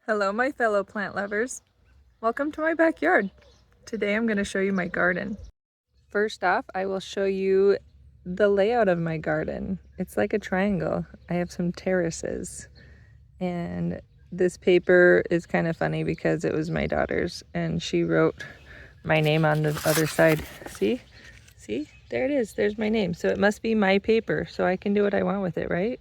Hello, my fellow plant lovers. Welcome to my backyard. Today I'm going to show you my garden. First off, I will show you the layout of my garden. It's like a triangle. I have some terraces, and this paper is kind of funny because it was my daughter's and she wrote my name on the other side. See? There it is. There's my name. So it must be my paper, so I can do what I want with it, right?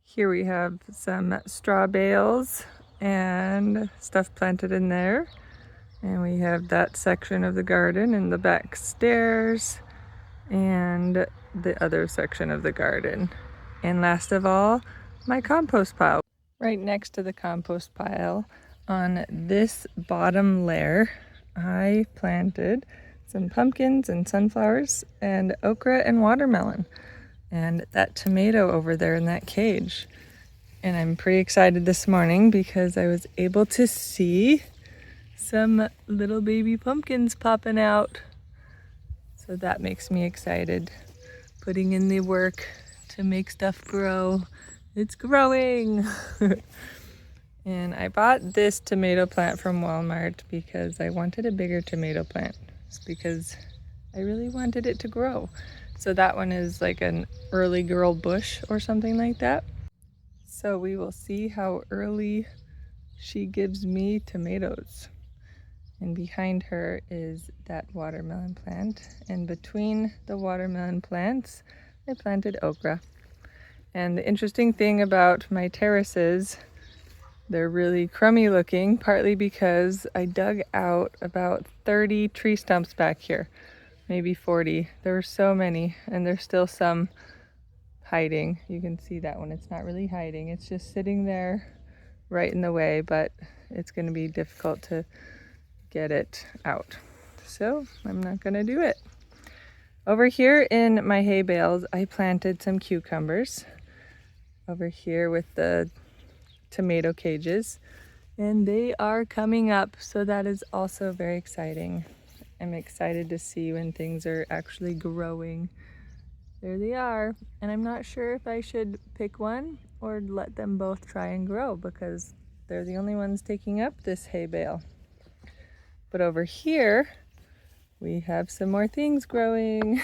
Here we have some straw bales and stuff planted in there. And we have that section of the garden and the back stairs and the other section of the garden. And last of all, my compost pile. Right next to the compost pile on this bottom layer, I planted some pumpkins and sunflowers and okra and watermelon and that tomato over there in that cage. And I'm pretty excited this morning because I was able to see some little baby pumpkins popping out. So that makes me excited. Putting in the work to make stuff grow. It's growing! And I bought this tomato plant from Walmart because I wanted a bigger tomato plant. It's because I really wanted it to grow. So that one is like an early girl bush or something like that. So we will see how early she gives me tomatoes. And behind her is that watermelon plant. And between the watermelon plants, I planted okra. And the interesting thing about my terraces, they're really crummy looking, partly because I dug out about 30 tree stumps back here, maybe 40. There were so many, and there's still some hiding. You can see that one. It's not really hiding. It's just sitting there right in the way, but it's going to be difficult to get it out. So I'm not going to do it. Over here in my hay bales, I planted some cucumbers over here with the tomato cages, and they are coming up, so that is also very exciting. I'm excited to see when things are actually growing. There they are, and I'm not sure if I should pick one or let them both try and grow because they're the only ones taking up this hay bale. But over here we have some more things growing.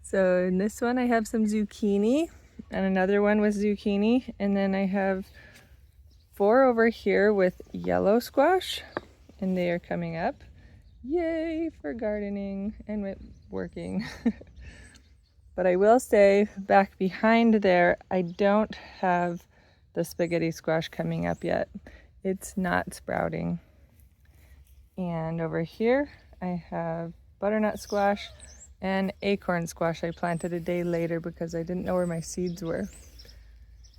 So in this one I have some zucchini and another one with zucchini, and then I have 4 over here with yellow squash, and they are coming up. Yay for gardening and working. But I will say back behind there, I don't have the spaghetti squash coming up yet. It's not sprouting. And over here I have butternut squash and acorn squash I planted a day later because I didn't know where my seeds were.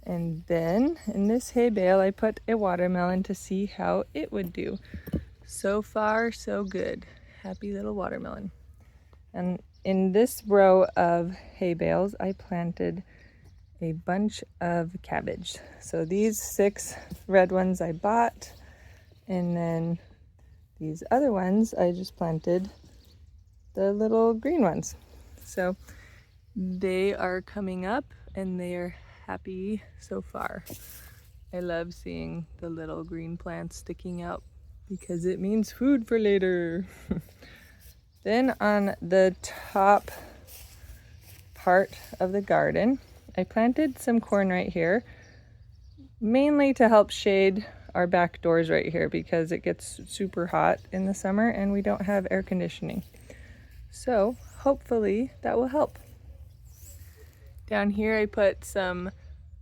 And then in this hay bale I put a watermelon to see how it would do. So far so good. Happy little watermelon. And in this row of hay bales I planted a bunch of cabbage. So these 6 red ones I bought, and then these other ones I just planted the little green ones. So they are coming up and they are happy so far. I love seeing the little green plants sticking out because it means food for later. Then on the top part of the garden, I planted some corn right here, mainly to help shade our back doors right here because it gets super hot in the summer and we don't have air conditioning. So hopefully that will help. Down here I put some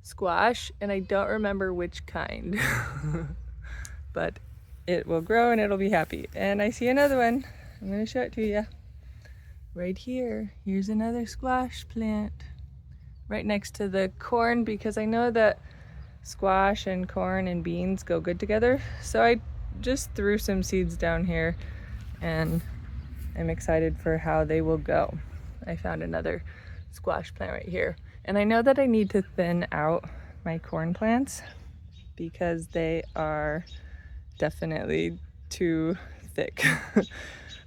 squash, and I don't remember which kind, but it will grow and it'll be happy. And I see another one. I'm going to show it to you. Right here. Here's another squash plant right next to the corn because I know that squash and corn and beans go good together. So I just threw some seeds down here and I'm excited for how they will go. I found another squash plant right here. And I know that I need to thin out my corn plants because they are definitely too thick.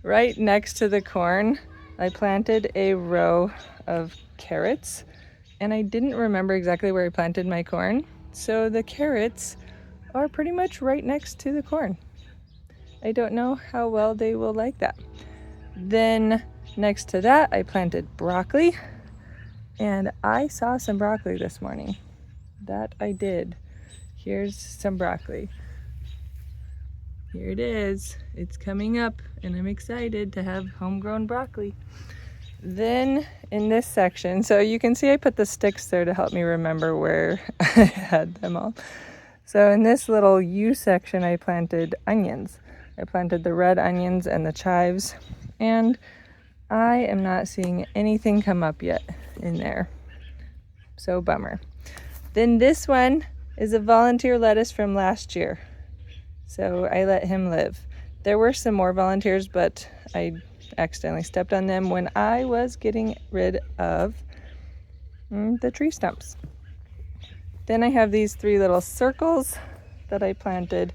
Right next to the corn, I planted a row of carrots, and I didn't remember exactly where I planted my corn. So the carrots are pretty much right next to the corn. I don't know how well they will like that. Then next to that, I planted broccoli, and I saw some broccoli this morning. That I did. Here's some broccoli. Here it is. It's coming up, and I'm excited to have homegrown broccoli. Then in this section, so you can see I put the sticks there to help me remember where I had them all. So in this little U section, I planted onions. I planted the red onions and the chives, and I am not seeing anything come up yet in there. So bummer. Then this one is a volunteer lettuce from last year. So I let him live. There were some more volunteers, but I accidentally stepped on them when I was getting rid of the tree stumps. Then I have these 3 little circles that I planted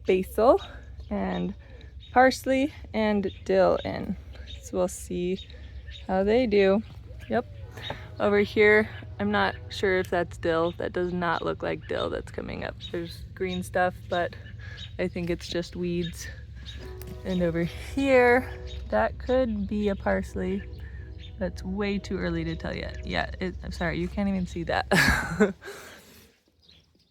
basil and parsley and dill in. So we'll see how they do. Yep. Over here, I'm not sure if that's dill. That does not look like dill that's coming up. There's green stuff, but I think it's just weeds. And over here, that could be a parsley. That's way too early to tell yet. Yeah, I'm sorry, you can't even see that.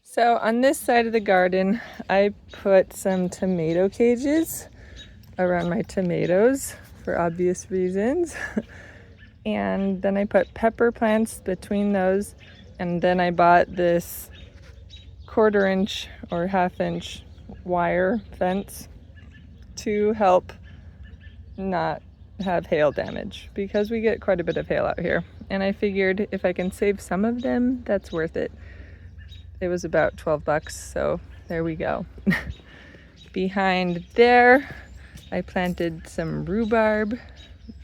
So on this side of the garden, I put some tomato cages around my tomatoes for obvious reasons. And then I put pepper plants between those. And then I bought this 1/4 inch or 1/2 inch wire fence to help not have hail damage, because we get quite a bit of hail out here. And I figured if I can save some of them, that's worth it. It was about 12 bucks, so there we go. Behind there, I planted some rhubarb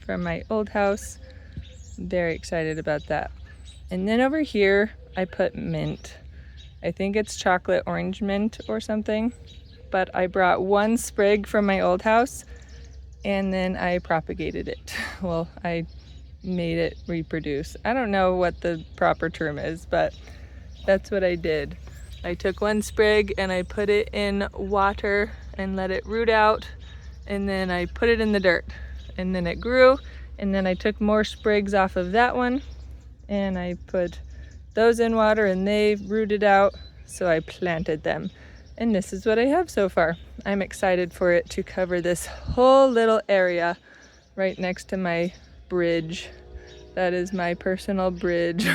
from my old house. Very excited about that. And then over here, I put mint. I think it's chocolate orange mint or something, but I brought 1 sprig from my old house and then I propagated it. Well, I made it reproduce. I don't know what the proper term is, but that's what I did. I took 1 sprig and I put it in water and let it root out, and then I put it in the dirt, and then it grew, and then I took more sprigs off of that one and I put those in water and they rooted out, so I planted them. And this is what I have so far. I'm excited for it to cover this whole little area right next to my bridge. That is my personal bridge.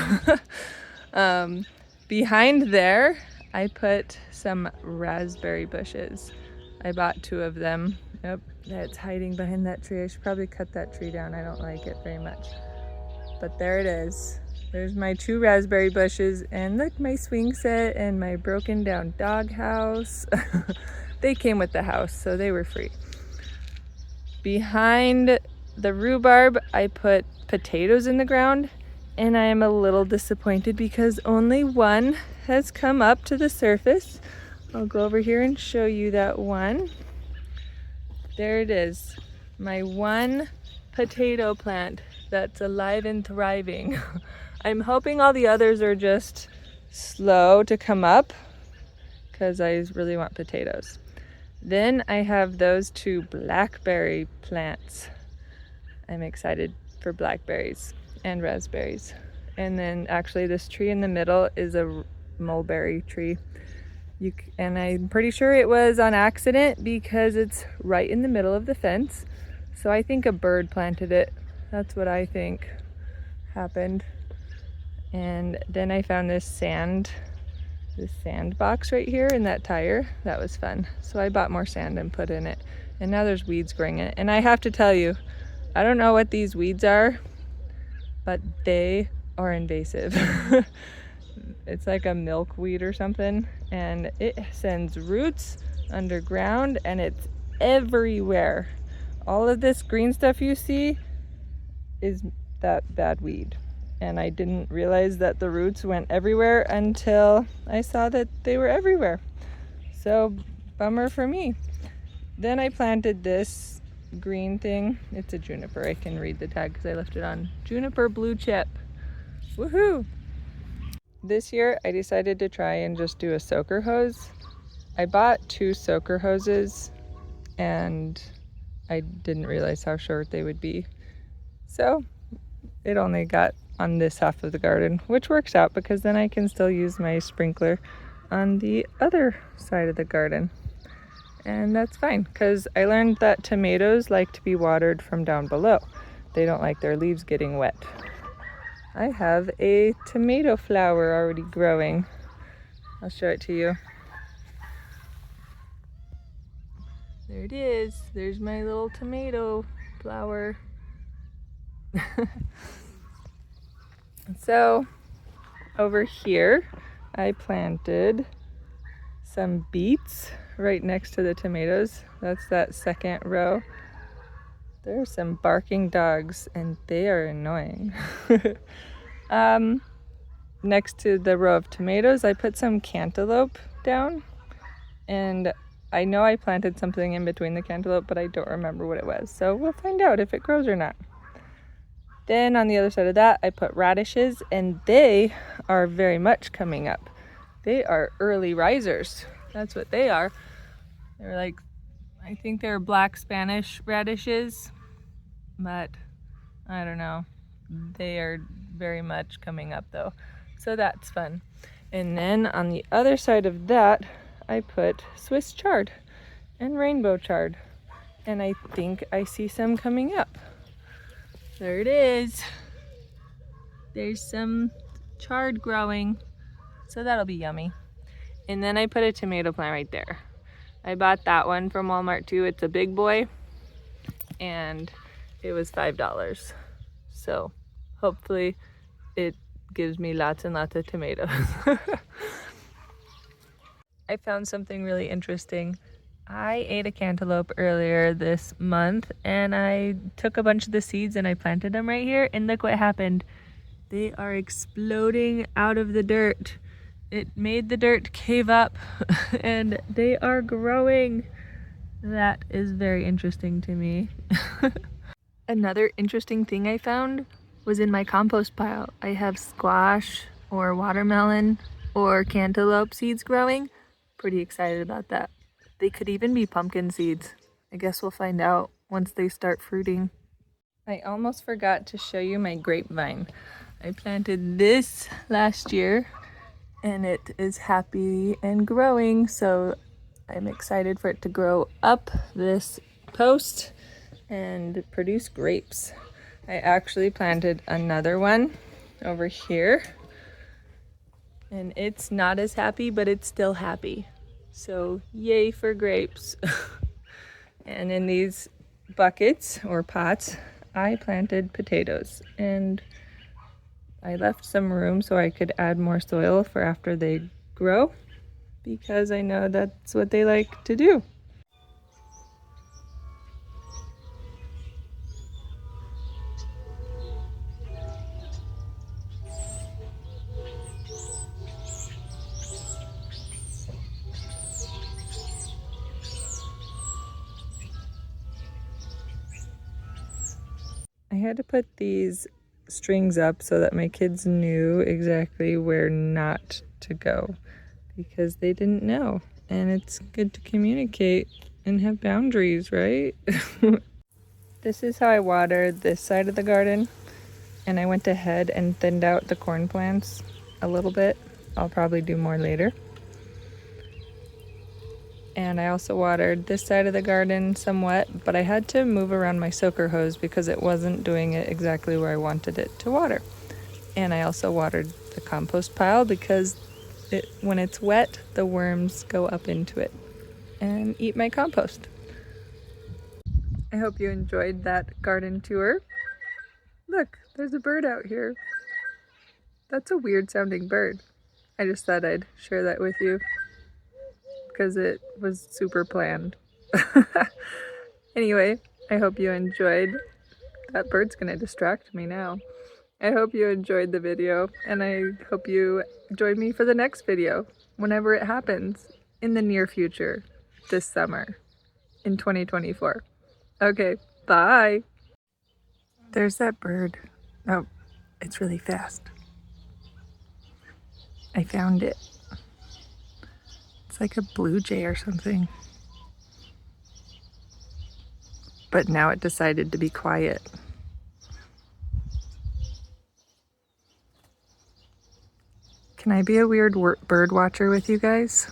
Behind there, I put some raspberry bushes. I bought 2 of them. Yep, it's hiding behind that tree. I should probably cut that tree down. I don't like it very much. But there it is. There's my 2 raspberry bushes, and look, my swing set and my broken down dog house. They came with the house, so they were free. Behind the rhubarb, I put potatoes in the ground, and I am a little disappointed because only 1 has come up to the surface. I'll go over here and show you that one. There it is, my 1 potato plant that's alive and thriving. I'm hoping all the others are just slow to come up because I really want potatoes. Then I have those 2 blackberry plants. I'm excited for blackberries and raspberries. And then actually this tree in the middle is a mulberry tree. And I'm pretty sure it was on accident because it's right in the middle of the fence. So I think a bird planted it. That's what I think happened. And then I found this sand box right here in that tire. That was fun. So I bought more sand and put in it. And now there's weeds growing in it. And I have to tell you, I don't know what these weeds are, but they are invasive. It's like a milkweed or something, and it sends roots underground and it's everywhere. All of this green stuff you see is that bad weed. And I didn't realize that the roots went everywhere until I saw that they were everywhere. So bummer for me. Then I planted this green thing. It's a juniper. I can read the tag because I left it on. Juniper blue chip. Woohoo! This year I decided to try and just do a soaker hose I bought 2 soaker hoses and I didn't realize how short they would be. So it only got on this half of the garden, which works out because then I can still use my sprinkler on the other side of the garden. And that's fine because I learned that tomatoes like to be watered from down below. They don't like their leaves getting wet. I have a tomato flower already growing. I'll show it to you. There it is. There's my little tomato flower. So over here, I planted some beets right next to the tomatoes. That's that second row. There are some barking dogs and they are annoying. Next to the row of tomatoes, I put some cantaloupe down, and I know I planted something in between the cantaloupe, but I don't remember what it was. So we'll find out if it grows or not. Then on the other side of that, I put radishes, and they are very much coming up. They are early risers. That's what they are. They're like, I think they're black Spanish radishes, but I don't know. They are very much coming up though. So that's fun. And then on the other side of that, I put Swiss chard and rainbow chard. And I think I see some coming up. There it is. There's some chard growing. So that'll be yummy. And then I put a tomato plant right there. I bought that one from Walmart too. It's a big boy. And it was $5. So hopefully it gives me lots and lots of tomatoes. I found something really interesting. I ate a cantaloupe earlier this month and I took a bunch of the seeds and I planted them right here, and look what happened. They are exploding out of the dirt. It made the dirt cave up and they are growing. That is very interesting to me. Another interesting thing I found was in my compost pile. I have squash or watermelon or cantaloupe seeds growing. Pretty excited about that. They could even be pumpkin seeds. I guess we'll find out once they start fruiting. I almost forgot to show you my grapevine. I planted this last year and it is happy and growing, so I'm excited for it to grow up this post and produce grapes. I actually planted another one over here and it's not as happy, but it's still happy. So yay for grapes. And in these buckets or pots, I planted potatoes, and I left some room so I could add more soil for after they grow, because I know that's what they like to do. I had to put these strings up so that my kids knew exactly where not to go, because they didn't know. And it's good to communicate and have boundaries, right? This is how I watered this side of the garden, and I went ahead and thinned out the corn plants a little bit. I'll probably do more later. And I also watered this side of the garden somewhat, but I had to move around my soaker hose because it wasn't doing it exactly where I wanted it to water. And I also watered the compost pile because when it's wet, the worms go up into it and eat my compost. I hope you enjoyed that garden tour. Look, there's a bird out here. That's a weird sounding bird. I just thought I'd share that with you because it was super planned. Anyway, I hope you enjoyed. That bird's gonna distract me now. I hope you enjoyed the video, and I hope you join me for the next video whenever it happens in the near future, this summer in 2024. Okay, bye. There's that bird. Oh, it's really fast. I found it. It's like a blue jay or something. But now it decided to be quiet. Can I be a weird bird watcher with you guys?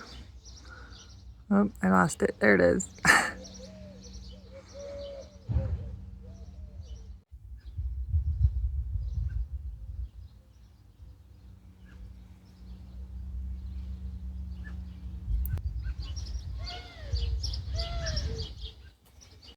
Oh, I lost it. There it is.